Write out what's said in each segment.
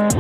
Finally,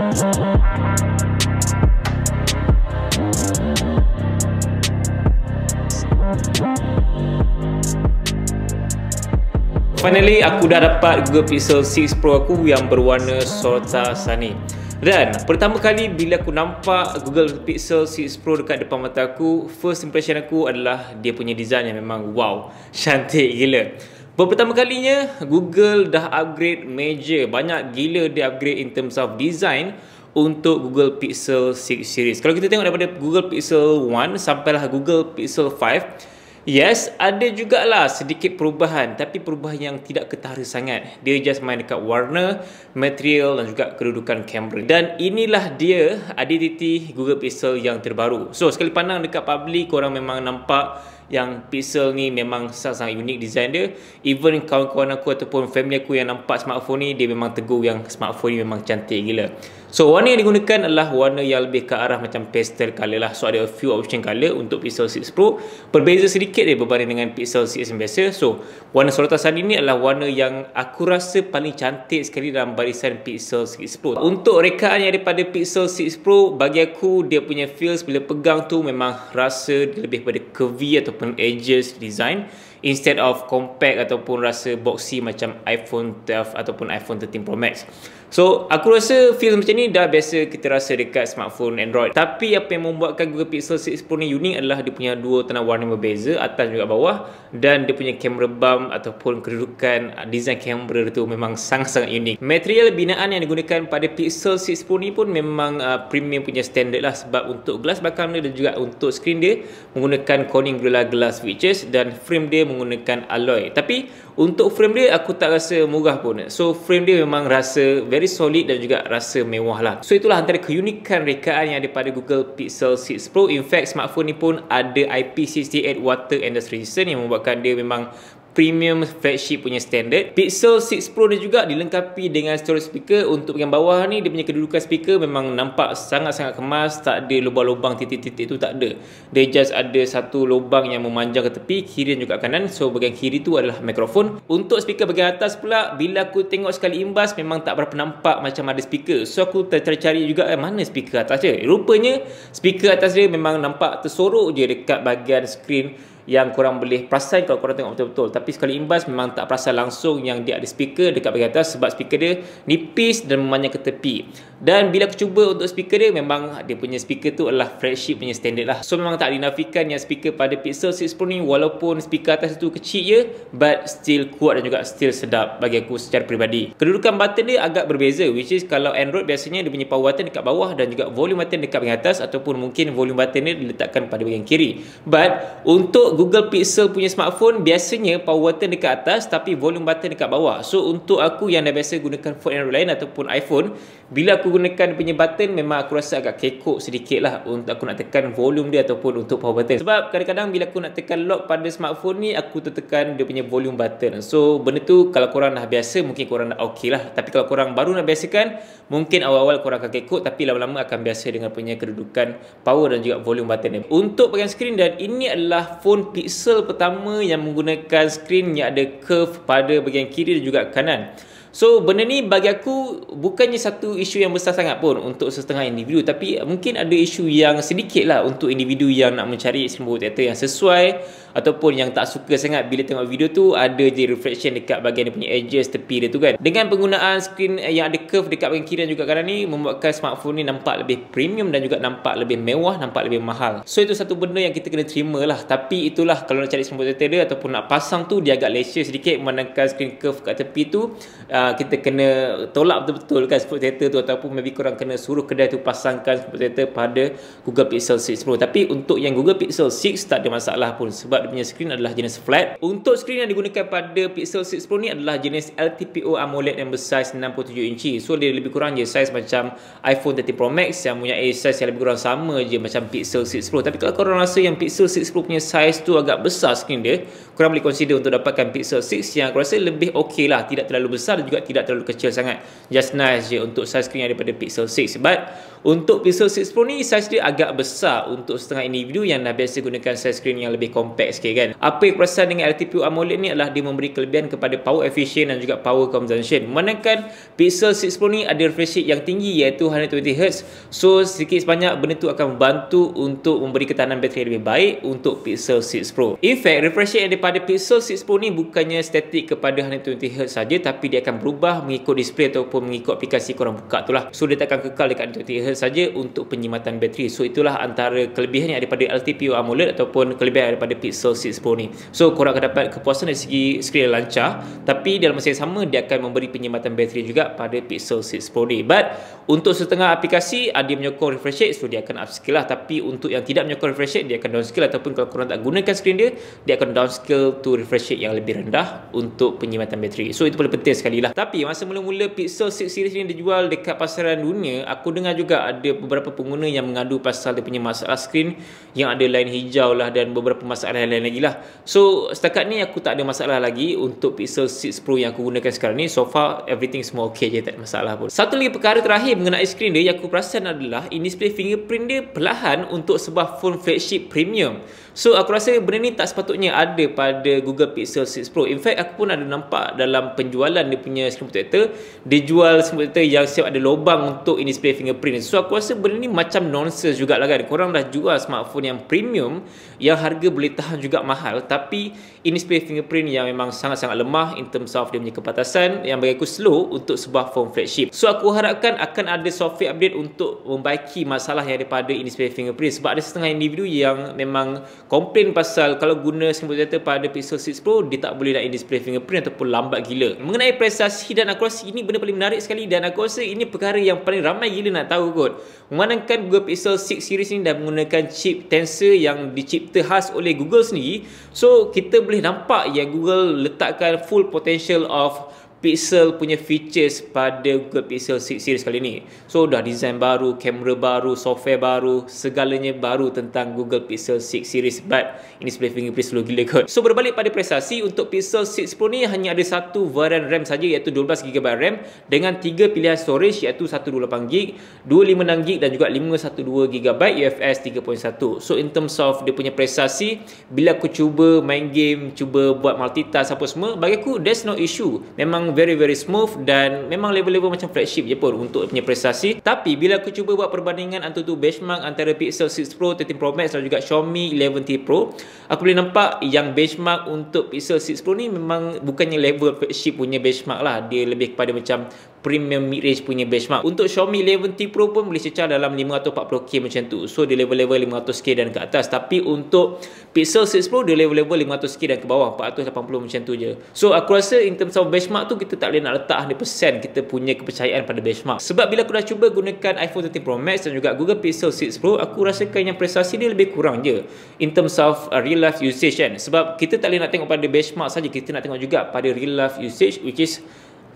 aku dah dapat Google Pixel 6 Pro aku yang berwarna Sorta Sunny. Dan pertama kali bila aku nampak Google Pixel 6 Pro dekat depan mata aku, first impression aku adalah dia punya design yang memang wow, cantik gila. Pertama kalinya Google dah upgrade major, banyak gila dia upgrade in terms of design untuk Google Pixel 6 series. Kalau kita tengok daripada Google Pixel 1 sampailah Google Pixel 5, yes, ada jugalah sedikit perubahan, tapi perubahan yang tidak ketara sangat. Dia just main dekat warna, material dan juga kedudukan kamera. Dan inilah dia identiti Google Pixel yang terbaru. So, sekali pandang dekat public, korang memang nampak yang Pixel ni memang sangat-sangat unik design dia. Even kawan-kawan aku ataupun family aku yang nampak smartphone ni, dia memang tegur yang smartphone ni memang cantik gila. So, warna yang digunakan adalah warna yang lebih ke arah macam pastel color lah. So, ada a few option color untuk Pixel 6 Pro. Berbeza sedikit dia berbanding dengan Pixel 6 yang biasa. So, warna Sorta Sunny ni adalah warna yang aku rasa paling cantik sekali dalam barisan Pixel 6 Pro. Untuk rekaan yang daripada Pixel 6 Pro, bagi aku dia punya feels bila pegang tu memang rasa lebih pada curvy ataupun edges design, instead of compact ataupun rasa boxy macam iPhone 12 ataupun iPhone 13 Pro Max. So, aku rasa feel macam ni dah biasa kita rasa dekat smartphone Android. Tapi apa yang membuatkan Google Pixel 6 Pro ni unik adalah dia punya dua tanah warna berbeza, atas juga bawah, dan dia punya kamera bump ataupun kedudukan design kamera tu memang sangat-sangat unik. Material binaan yang digunakan pada Pixel 6 Pro ni pun memang premium punya standard lah, sebab untuk glass belakang dia dan juga untuk skrin dia menggunakan Corning Gorilla Glass features dan frame dia menggunakan alloy. Tapi untuk frame dia aku tak rasa murah pun. So, frame dia memang rasa very solid dan juga rasa mewah lah. So, itulah antara keunikan rekaan yang ada pada Google Pixel 6 Pro. In fact, smartphone ni pun ada IP68 water and dust resistant yang membuatkan dia memang premium flagship punya standard. Pixel 6 Pro ni juga dilengkapi dengan storage speaker. Untuk bahagian bawah ni, dia punya kedudukan speaker memang nampak sangat-sangat kemas. Tak ada lubang-lubang titik-titik tu, tak ada. Dia just ada satu lubang yang memanjang ke tepi, kiri dan juga kanan. So, bahagian kiri tu adalah mikrofon. Untuk speaker bahagian atas pula, bila aku tengok sekali imbas, memang tak berapa nampak macam ada speaker. So, aku tercari juga mana speaker atas dia. Rupanya, speaker atas dia memang nampak tersorok je dekat bahagian skrin, yang korang boleh perasan kalau korang tengok betul-betul. Tapi sekali imbas memang tak perasan langsung yang dia ada speaker dekat bahagian atas, sebab speaker dia nipis dan memanjang ke tepi. Dan bila aku cuba untuk speaker dia, memang dia punya speaker tu adalah flagship punya standard lah. So, memang tak dinafikan yang speaker pada Pixel 6 Pro ni, walaupun speaker atas tu kecil je, but still kuat dan juga still sedap bagi aku secara peribadi. Kedudukan button dia agak berbeza, which is kalau Android biasanya dia punya power button dekat bawah dan juga volume button dekat bahagian atas, ataupun mungkin volume button dia diletakkan pada bahagian kiri. But untuk Google Pixel punya smartphone, biasanya power button dekat atas tapi volume button dekat bawah. So, untuk aku yang dah biasa gunakan phone Android lain ataupun iPhone, bila aku gunakan punya button, memang aku rasa agak kekok sedikit lah untuk aku nak tekan volume dia ataupun untuk power button. Sebab kadang-kadang bila aku nak tekan lock pada smartphone ni, aku tertekan dia punya volume button. So, benda tu kalau korang dah biasa, mungkin korang dah okey lah. Tapi kalau korang baru nak biasakan, mungkin awal-awal korang akan kekok, tapi lama-lama akan biasa dengan punya kedudukan power dan juga volume button dia. Untuk bahagian skrin, dan ini adalah phone Pixel pertama yang menggunakan skrin yang ada curve pada bahagian kiri dan juga kanan. So, benda ni bagi aku bukannya satu isu yang besar sangat pun untuk setengah individu, tapi mungkin ada isu yang sedikit lah untuk individu yang nak mencari screen protector yang sesuai, ataupun yang tak suka sangat bila tengok video tu ada je reflection dekat bahagian dia punya edges tepi dia tu kan. Dengan penggunaan skrin yang ada curve dekat bahagian kiri dan juga kanan ni, membuatkan smartphone ni nampak lebih premium dan juga nampak lebih mewah, nampak lebih mahal. So, itu satu benda yang kita kena terima lah. Tapi itulah, kalau nak cari screen protector dia ataupun nak pasang tu, dia agak leceh sedikit memandangkan skrin curve kat tepi tu. Kita kena tolak betul-betul kan screen protector tu, ataupun maybe korang kena suruh kedai tu pasangkan screen protector pada Google Pixel 6 Pro. Tapi untuk yang Google Pixel 6 tak ada masalah pun, sebab dia punya skrin adalah jenis flat. Untuk skrin yang digunakan pada Pixel 6 Pro ni adalah jenis LTPO AMOLED yang bersaiz 67 inci. So, dia lebih kurang je saiz macam iPhone 13 Pro Max yang punya saiz yang lebih kurang sama je macam Pixel 6 Pro. Tapi kalau korang rasa yang Pixel 6 Pro punya saiz saiz tu agak besar skrin dia, korang boleh consider untuk dapatkan Pixel 6 yang aku rasa lebih okey lah, tidak terlalu besar dan juga tidak terlalu kecil sangat, just nice je untuk saiz skrin yang daripada Pixel 6. But untuk Pixel 6 Pro ni saiz dia agak besar untuk setengah individu yang dah biasa gunakan saiz skrin yang lebih compact sikit kan. Apa yang aku perasan dengan LTPO AMOLED ni adalah dia memberi kelebihan kepada power efficient dan juga power consumption, memandangkan Pixel 6 Pro ni ada refresh rate yang tinggi iaitu 120Hz. So sedikit sebanyak benda tu akan membantu untuk memberi ketahanan bateri yang lebih baik untuk Pixel 6 Pro. In fact, refresh rate daripada Pixel 6 Pro ni bukannya statik kepada 120Hz saja, tapi dia akan berubah mengikut display ataupun mengikut aplikasi korang buka tu lah. So dia tak akan kekal dekat 120Hz saja untuk penyimatan bateri. So itulah antara kelebihan yang daripada LTPO AMOLED ataupun kelebihan daripada Pixel 6 Pro ni. So korang akan dapat kepuasan dari segi skrin yang lancar, tapi dalam masa yang sama dia akan memberi penyimatan bateri juga pada Pixel 6 Pro ni. But untuk setengah aplikasi dia menyokong refresh rate, so dia akan upscale lah. Tapi untuk yang tidak menyokong refresh rate, dia akan downscale, ataupun kalau korang tak gunakan skrin dia akan downscale to refresh rate yang lebih rendah untuk penyimatan bateri. So itu paling penting sekali lah. Tapi masa mula-mula Pixel 6 series ni dijual dekat pasaran dunia, aku dengar juga ada beberapa pengguna yang mengadu pasal dia punya masalah skrin yang ada line hijau lah dan beberapa masalah lain lagi lah. So setakat ni aku tak ada masalah lagi untuk Pixel 6 Pro yang aku gunakan sekarang ni. So far everything semua ok je, tak ada masalah pun. Satu lagi perkara terakhir mengenai skrin dia yang aku perasan adalah in-display fingerprint dia perlahan untuk sebuah phone flagship premium. So aku rasa benda ni tak sepatutnya ada pada Google Pixel 6 Pro. In fact aku pun ada nampak dalam penjualan dia punya screen protector, dia jual screen protector yang siap ada lubang untuk in-display fingerprint. So aku rasa benda ni macam nonsense jugalah kan. Korang dah jual smartphone yang premium yang harga boleh tahan juga mahal, tapi in-display fingerprint yang memang sangat-sangat lemah in terms of dia punya kepatasan, yang bagi aku slow untuk sebuah phone flagship. So aku harapkan akan ada software update untuk membaiki masalah yang daripada in-display fingerprint, sebab ada setengah individu yang memang komplain pasal kalau guna screen protector pada Pixel 6 Pro dia tak boleh nak in-display fingerprint ataupun lambat gila. Mengenai prestasi, dan aku rasa ini benda paling menarik sekali, dan aku rasa ini perkara yang paling ramai gila nak tahu kot. Memandangkan Google Pixel 6 series ni dah menggunakan chip Tensor yang dicipta khas oleh Google sendiri, so kita boleh nampak yang Google letakkan full potential of Pixel punya features pada Google Pixel 6 series kali ni. So dah design baru, kamera baru, software baru, segalanya baru tentang Google Pixel 6 series. But ini display fingerprint slow gila kot. So berbalik pada prestasi, untuk Pixel 6 Pro ni hanya ada satu varian RAM saja, iaitu 12GB RAM dengan 3 pilihan storage, iaitu 128GB, 256GB dan juga 512GB UFS 3.1. So in terms of dia punya prestasi, bila aku cuba main game, cuba buat multitask apa semua, bagi aku there's no issue. Memang very smooth dan memang level-level macam flagship je pun untuk punya prestasi. Tapi bila aku cuba buat perbandingan antara tu benchmark antara Pixel 6 Pro, 13 Pro Max dan juga Xiaomi 11T Pro, aku boleh nampak yang benchmark untuk Pixel 6 Pro ni memang bukannya level flagship punya benchmark lah, dia lebih kepada macam premium mid-range punya benchmark. Untuk Xiaomi 11T Pro pun boleh cecah dalam 540k macam tu, so dia level-level 500k dan ke atas. Tapi untuk Pixel 6 Pro dia level-level 500k dan ke bawah, 480 macam tu je. So aku rasa in terms of benchmark tu kita tak boleh nak letak 100% kita punya kepercayaan pada benchmark. Sebab bila aku dah cuba gunakan iPhone 13 Pro Max dan juga Google Pixel 6 Pro, aku rasakan yang prestasi dia lebih kurang je in terms of real life usage kan. Sebab kita tak boleh nak tengok pada benchmark saja, kita nak tengok juga pada real life usage, which is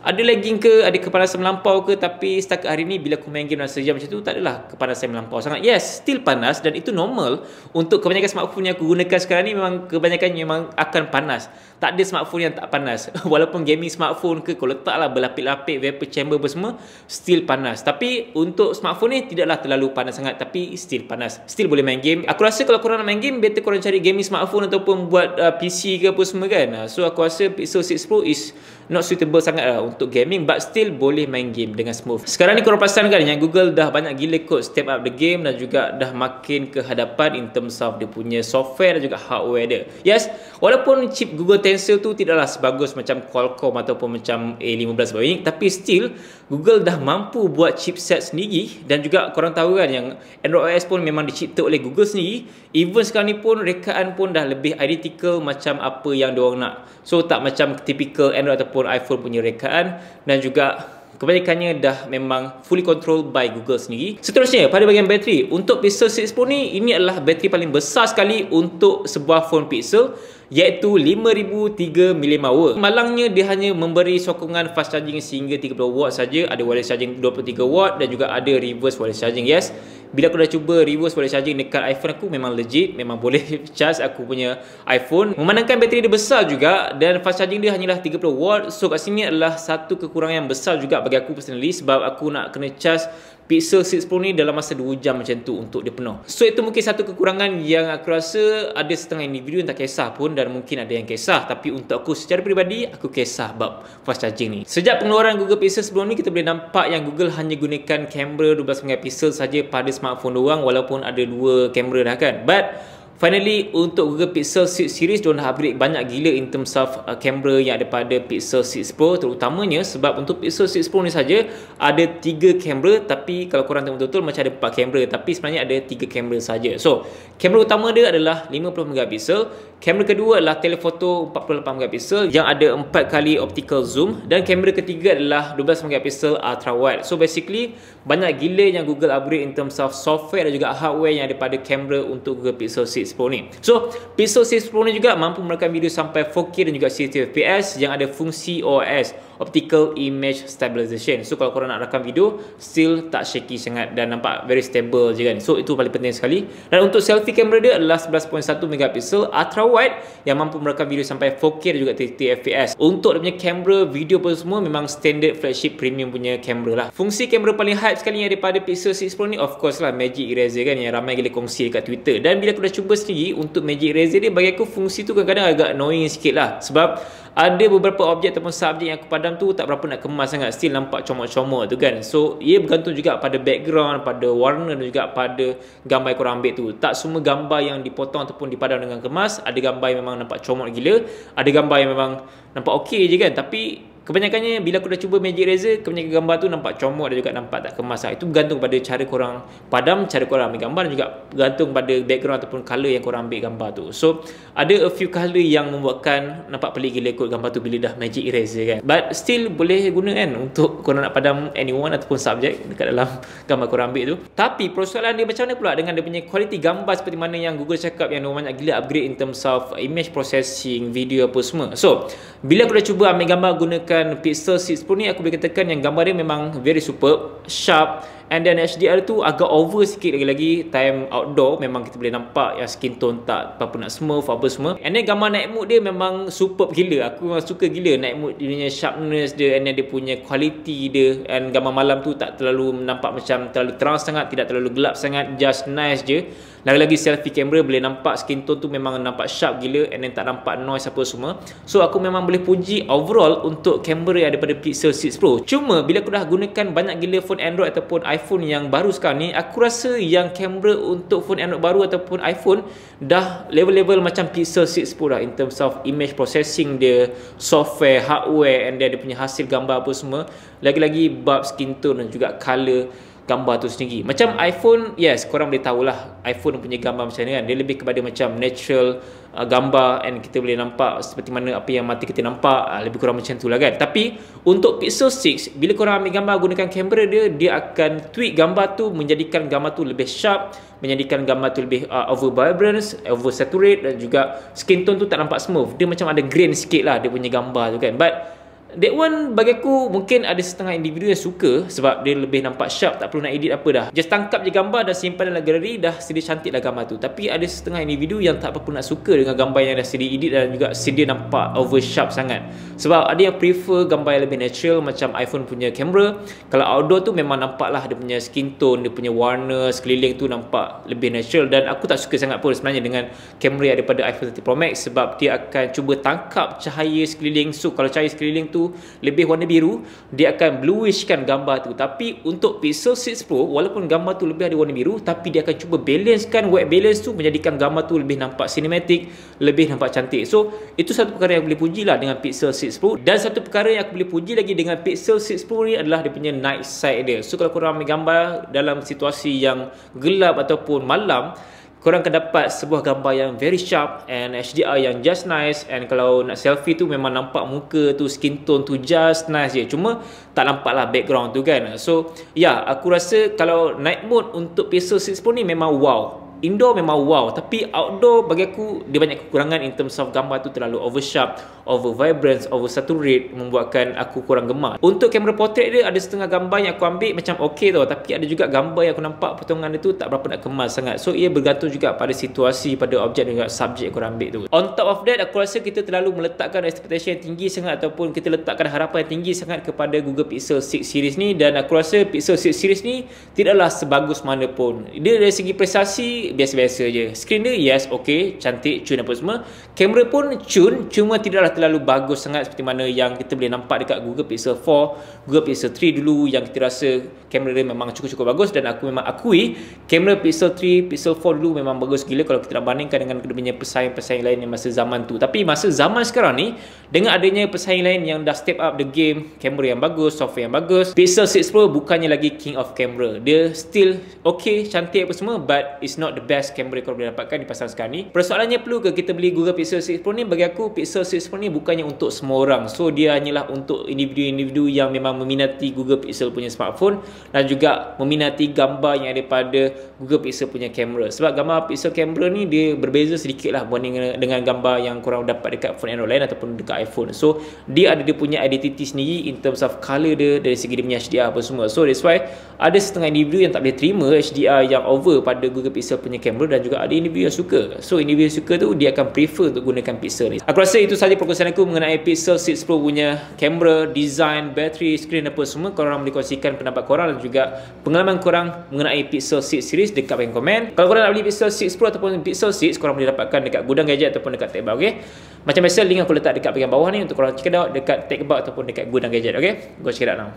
ada lagging ke, ada kepanasan melampau ke. Tapi setakat hari ni bila aku main game dalam sejam macam tu, tak adalah kepanasan melampau sangat. Yes, still panas, dan itu normal untuk kebanyakan smartphone yang aku gunakan sekarang ni. Memang kebanyakan memang akan panas, tak ada smartphone yang tak panas. Walaupun gaming smartphone ke, kau letaklah berlapik-lapik vapor chamber apa semua, still panas. Tapi untuk smartphone ni tidaklah terlalu panas sangat, tapi still panas, still boleh main game. Aku rasa kalau korang nak main game, better korang cari gaming smartphone ataupun buat PC ke apa semua kan. So aku rasa Pixel 6 Pro is not suitable sangat lah untuk gaming, but still boleh main game dengan smooth. Sekarang ni korang perasan kan yang Google dah banyak gila kot step up the game, dan juga dah makin ke hadapan in terms of dia punya software dan juga hardware dia. Yes, walaupun chip Google Tensor tu tidaklah sebagus macam Qualcomm ataupun macam A15 Bionic, tapi still Google dah mampu buat chipset sendiri. Dan juga korang tahu kan yang Android OS pun memang dicipta oleh Google sendiri. Even sekarang ni pun rekaan pun dah lebih identical macam apa yang diorang nak. So tak macam typical Android ataupun iPhone punya rekaan, dan juga kebanyakannya dah memang fully controlled by Google sendiri. Seterusnya pada bahagian bateri, untuk Pixel 6 Pro ni, ini adalah bateri paling besar sekali untuk sebuah phone Pixel. iaitu 5003 mAh. Malangnya dia hanya memberi sokongan fast charging sehingga 30W saja, ada wireless charging 23W dan juga ada reverse wireless charging. Yes, bila aku dah cuba reverse wireless charging dekat iPhone aku, memang legit, memang boleh charge aku punya iPhone. Memandangkan bateri dia besar juga dan fast charging dia hanyalah 30W. So kat sini adalah satu kekurangan yang besar juga bagi aku personally, sebab aku nak kena charge Pixel 6 Pro ni dalam masa 2 jam macam tu untuk dia penuh. So itu mungkin satu kekurangan yang aku rasa ada setengah individu yang tak kisah pun, dan mungkin ada yang kisah, tapi untuk aku secara peribadi aku kisah bab fast charging ni. Sejak pengeluaran Google Pixel sebelum ni, kita boleh nampak yang Google hanya gunakan kamera 12 megapixel saja pada smartphone diorang, walaupun ada 2 kamera dah kan. But finally, untuk Google Pixel 6 series, diorang dah upgrade banyak gila in terms of kamera yang ada pada Pixel 6 Pro, terutamanya sebab untuk Pixel 6 Pro ni saja ada 3 kamera, tapi kalau korang tengok betul-betul macam ada 4 kamera, tapi sebenarnya ada 3 kamera saja. So, kamera utama dia adalah 50 megapixel, kamera kedua adalah telephoto 48 megapixel yang ada 4 kali optical zoom, dan kamera ketiga adalah 12 megapixel ultra wide. So basically, banyak gila yang Google upgrade in terms of software dan juga hardware yang ada pada kamera untuk Google Pixel 6 Pro ni. So, Pixel 6 Pro ni juga mampu merekam video sampai 4K dan juga 60fps yang ada fungsi OIS, Optical Image Stabilization. So, kalau korang nak rekam video, still tak shaky sangat dan nampak very stable je kan. So, itu paling penting sekali. Dan untuk selfie kamera dia adalah 11.1 megapixel ultra wide yang mampu merekam video sampai 4K dan juga 30fps. Untuk dia punya kamera, video pun semua memang standard flagship premium punya kamera lah. Fungsi kamera paling hype sekali yang daripada Pixel 6 Pro ni, of course lah, Magic Eraser kan, yang ramai gila kongsi dekat Twitter. Dan bila aku dah cuba sendiri untuk Magic Eraser dia, bagi aku fungsi tu kadang-kadang agak annoying sikit lah, sebab ada beberapa objek ataupun subjek yang aku padam tu tak berapa nak kemas sangat, still nampak comot-comot tu kan. So ia bergantung juga pada background, pada warna dan juga pada gambar yang korang ambil tu. Tak semua gambar yang dipotong ataupun dipadam dengan kemas, ada gambar yang memang nampak comot gila, ada gambar yang memang nampak okey je kan. Tapi kebanyakannya bila aku dah cuba Magic Eraser, kebanyakan gambar tu nampak comot dan juga nampak tak kemas lah. Itu bergantung pada cara korang padam, cara korang ambil gambar, dan juga bergantung pada background ataupun colour yang korang ambil gambar tu. So ada a few colour yang membuatkan nampak pelik gila kot gambar tu bila dah Magic Eraser kan. But still boleh guna kan untuk korang nak padam anyone ataupun subjek dekat dalam gambar korang ambil tu. Tapi persoalan dia macam mana pula dengan dia punya kualiti gambar, seperti mana yang Google cakap yang banyak gila upgrade in terms of image processing, video apa semua. So bila aku dah cuba ambil gambar gunakan Pixel 6 Pro ni, aku boleh katakan yang gambar dia memang very superb, sharp, and then HDR tu agak over sikit lagi-lagi time outdoor. Memang kita boleh nampak yang skin tone tak apa nak smooth apa semua. And then gambar night mode dia memang superb gila. Aku memang suka gila night mode dia punya sharpness dia, and then dia punya quality dia. And gambar malam tu tak terlalu nampak macam terlalu terang sangat, tidak terlalu gelap sangat, just nice je. Lagi-lagi selfie kamera boleh nampak skin tone tu memang nampak sharp gila, and then tak nampak noise apa semua. So aku memang boleh puji overall untuk kamera yang ada pada Pixel 6 Pro. Cuma bila aku dah gunakan banyak gila phone Android ataupun iPhone yang baru sekarang ni, aku rasa yang kamera untuk phone Android baru ataupun iPhone dah level-level macam Pixel 6 Pro dah in terms of image processing dia, software, hardware, and dia punya hasil gambar apa semua. Lagi-lagi bab skin tone dan juga color gambar tu sendiri. Macam iPhone, yes, korang boleh tahulah iPhone punya gambar macam mana kan. Dia lebih kepada macam natural gambar, and kita boleh nampak seperti mana apa yang mata kita nampak, lebih kurang macam tu lah kan. Tapi untuk Pixel 6, bila korang ambil gambar gunakan kamera dia, dia akan tweak gambar tu menjadikan gambar tu lebih sharp, menjadikan gambar tu lebih over vibrance, over saturate, dan juga skin tone tu tak nampak smooth. Dia macam ada grain sikit lah dia punya gambar tu kan. But that one bagi aku mungkin ada setengah individu yang suka sebab dia lebih nampak sharp, tak perlu nak edit apa dah. Just tangkap je gambar dan simpan dalam galeri, dah sedia cantik lah gambar tu. Tapi ada setengah individu yang tak apa nak suka dengan gambar yang dah sedia edit dan juga sedia nampak over sharp sangat. Sebab ada yang prefer gambar yang lebih natural macam iPhone punya kamera. Kalau outdoor tu memang nampak lah dia punya skin tone, dia punya warna sekeliling tu nampak lebih natural. Dan aku tak suka sangat pun sebenarnya dengan kamera yang daripada iPhone 13 Pro Max, sebab dia akan cuba tangkap cahaya sekeliling. So kalau cahaya sekeliling tu lebih warna biru, dia akan bluishkan gambar tu. Tapi untuk Pixel 6 Pro, walaupun gambar tu lebih ada warna biru, tapi dia akan cuba balancekan white balance tu, menjadikan gambar tu lebih nampak cinematic, lebih nampak cantik. So itu satu perkara yang boleh puji lah dengan Pixel 6 Pro. Dan satu perkara yang aku boleh puji lagi dengan Pixel 6 Pro ni adalah dia punya night sight dia. So kalau korang ambil gambar dalam situasi yang gelap ataupun malam, korang akan dapat sebuah gambar yang very sharp and HDR yang just nice. And kalau nak selfie tu memang nampak muka tu, skin tone tu just nice je. Cuma tak nampak lah background tu kan. So ya, aku rasa kalau night mode untuk Pixel 6 Pro ni memang wow. indoor memang wow, tapi outdoor bagi aku dia banyak kekurangan in terms of gambar tu terlalu oversharp, over vibrance, over saturate, membuatkan aku kurang gemar. Untuk kamera portrait dia ada setengah gambar yang aku ambil macam okey tau, tapi ada juga gambar yang aku nampak potongan dia tu tak berapa nak kemas sangat. So ia bergantung juga pada situasi, pada objek dan juga subjek yang korang ambil tu. On top of that, aku rasa kita terlalu meletakkan expectation yang tinggi sangat ataupun kita letakkan harapan yang tinggi sangat kepada Google Pixel 6 series ni, dan aku rasa Pixel 6 series ni tidaklah sebagus mana pun. Dia dari segi prestasi biasa-biasa je. Skrin dia yes, okey, cantik, cun apa semua. Kamera pun cun, cuma tidaklah terlalu bagus sangat seperti mana yang kita boleh nampak dekat Google Pixel 4, Google Pixel 3 dulu, yang kita rasa kamera dia memang cukup-cukup bagus, dan aku memang akui kamera Pixel 3, Pixel 4 dulu memang bagus gila kalau kita nak bandingkan dengan dia punya pesaing-pesaing lain yang masa zaman tu. Tapi masa zaman sekarang ni, dengan adanya pesaing lain yang dah step up the game, kamera yang bagus, software yang bagus, Pixel 6 Pro bukannya lagi king of camera. Dia still okay, cantik apa semua, but it's not the best camera kau boleh dapatkan di pasaran sekarang ni. Persoalannya, perlu ke kita beli Google Pixel 6 Pro ni? Bagi aku Pixel 6 Pro ni bukannya untuk semua orang. So dia hanyalah untuk individu-individu yang memang meminati Google Pixel punya smartphone dan juga meminati gambar yang ada pada Google Pixel punya kamera. Sebab gambar Pixel kamera ni dia berbeza sedikit lah berbanding dengan gambar yang korang dapat dekat phone Android lain ataupun dekat iPhone. So dia ada dia punya identity sendiri in terms of color dia, dari segi dia punya HDR apa semua. So that's why ada setengah individu yang tak boleh terima HDR yang over pada Google Pixel punya kamera, dan juga ada individu yang suka. So individu yang suka tu dia akan prefer untuk gunakan Pixel ni. Aku rasa itu sahaja perkongsian aku mengenai Pixel 6 Pro punya kamera, design, bateri, skrin apa semua. Korang boleh kongsikan pendapat korang dan juga pengalaman korang mengenai Pixel 6 series dekat bahagian komen. Kalau korang nak beli Pixel 6 Pro ataupun Pixel 6, korang boleh dapatkan dekat Gudang Gadget ataupun dekat Tech Bug, okay? Macam biasa, link aku letak dekat bahagian bawah ni untuk korang check it out dekat Tech Bug ataupun dekat Gudang Gadget, okay? Go check it out now.